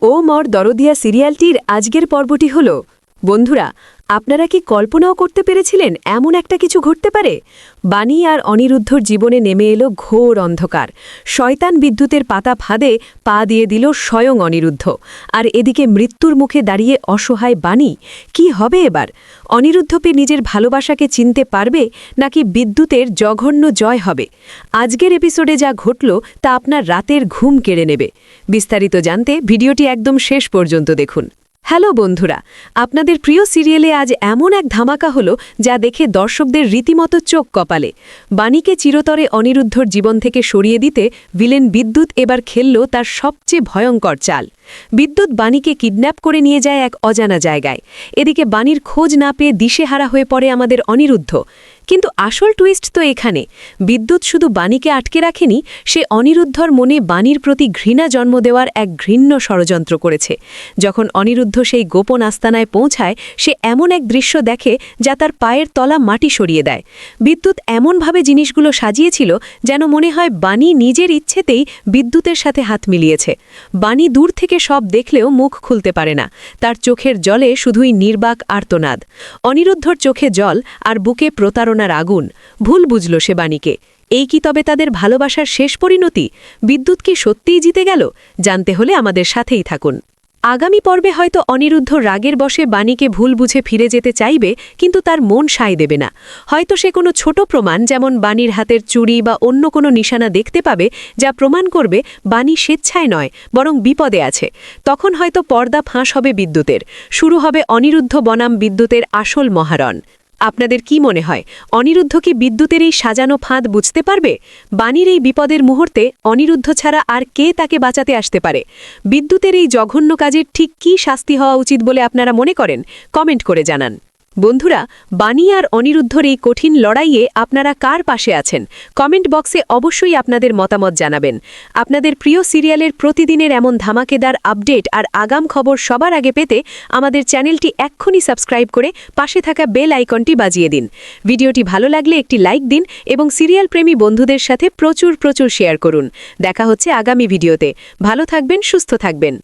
ও মর দরদিয়া সিরিয়ালটির আজকের পর্বটি হল বন্ধুরা, আপনারা কি কল্পনাও করতে পেরেছিলেন এমন একটা কিছু ঘটতে পারে? বাণী আর অনিরুদ্ধর জীবনে নেমে এলো ঘোর অন্ধকার। শয়তান বিদ্যুতের পাতা ফাঁদে পা দিয়ে দিল স্বয়ং অনিরুদ্ধ। আর এদিকে মৃত্যুর মুখে দাঁড়িয়ে অসহায় বাণী। কি হবে এবার? অনিরুদ্ধকে নিজের ভালোবাসাকে চিনতে পারবে, নাকি বিদ্যুতের জঘন্য জয় হবে? আজকের এপিসোডে যা ঘটল তা আপনার রাতের ঘুম কেড়ে নেবে। বিস্তারিত জানতে ভিডিওটি একদম শেষ পর্যন্ত দেখুন। হ্যালো বন্ধুরা, আপনাদের প্রিয় সিরিয়ালে আজ এমন এক ধামাকা হলো যা দেখে দর্শকদের রীতিমতো চোখ কপালে। বাণীকে চিরতরে অনিরুদ্ধর জীবন থেকে সরিয়ে দিতে ভিলেন বিদ্যুৎ এবার খেলল তার সবচেয়ে ভয়ঙ্কর চাল। বিদ্যুৎ বাণীকে কিডন্যাপ করে নিয়ে যায় এক অজানা জায়গায়। এদিকে বাণীর খোঁজ না পেয়ে দিশেহারা হয়ে পড়ে আমাদের অনিরুদ্ধ। কিন্তু আসল টুইস্ট তো এখানে। বিদ্যুৎ শুধু বাণীকে আটকে রাখেনি, সে অনিরুদ্ধর মনে বাণীর প্রতি ঘৃণা জন্ম দেওয়ার এক ঘৃণ্য ষড়যন্ত্র করেছে। যখন অনিরুদ্ধ সেই গোপন আস্তানায় পৌঁছায়, সে এমন এক দৃশ্য দেখে যা তার পায়ের তলা মাটি সরিয়ে দেয়। বিদ্যুৎ এমনভাবে জিনিসগুলো সাজিয়েছিল যেন মনে হয় বাণী নিজের ইচ্ছেতেই বিদ্যুতের সাথে হাত মিলিয়েছে। বাণী দূর থেকে সব দেখলেও মুখ খুলতে পারে না। তার চোখের জলে শুধুই নির্বাক আর্তনাদ। অনিরুদ্ধর চোখে জল আর বুকে প্রতারণার আগুন। ভুল বুঝল সে বাণীকে। এই কি তবে তাদের ভালোবাসার শেষ পরিণতি? বিদ্যুৎ কি সত্যিই জিতে গেল? জানতে হলে আমাদের সাথেই থাকুন। আগামী পর্বে হয়তো অনিরুদ্ধ রাগের বশে বাণীকে ভুল বুঝে ফিরে যেতে চাইবে, কিন্তু তার মন সায় দেবে না। হয়তো সে কোনো ছোট প্রমাণ, যেমন বাণীর হাতের চুড়ি বা অন্য কোনো নিশানা দেখতে পাবে, যা প্রমাণ করবে বাণী স্বেচ্ছায় নয়, বরং বিপদে আছে। তখন হয়তো পর্দা ফাঁস হবে বিদ্যুতের। শুরু হবে অনিরুদ্ধ বনাম বিদ্যুতের আসল মহারণ। আপনাদের কি মনে হয়, অনিরুদ্ধ কি বিদ্যুতের এই সাজানো ফাঁদ বুঝতে পারবে? বাণীর এই বিপদের মুহূর্তে অনিরুদ্ধ ছাড়া আর কে তাকে বাঁচাতে আসতে পারে? বিদ্যুতের এই জঘন্য কাজের ঠিক কী শাস্তি হওয়া উচিত বলে আপনারা মনে করেন? কমেন্ট করে জানান। বন্ধুরা, বাণী আর অনিরুদ্ধর এই কঠিন লড়াইয়ে আপনারা কার পাশে আছেন? কমেন্ট বক্সে অবশ্যই আপনাদের মতামত জানাবেন। আপনাদের প্রিয় সিরিয়ালের প্রতিদিনের এমন ধামাকেদার আপডেট আর আগাম খবর সবার আগে পেতে আমাদের চ্যানেলটি এক্ষুনি সাবস্ক্রাইব করে পাশে থাকা বেল আইকনটি বাজিয়ে দিন। ভিডিওটি ভালো লাগলে একটি লাইক দিন এবং সিরিয়াল প্রেমী বন্ধুদের সাথে প্রচুর শেয়ার করুন। দেখা হচ্ছে আগামী ভিডিওতে। ভালো থাকবেন, সুস্থ থাকবেন।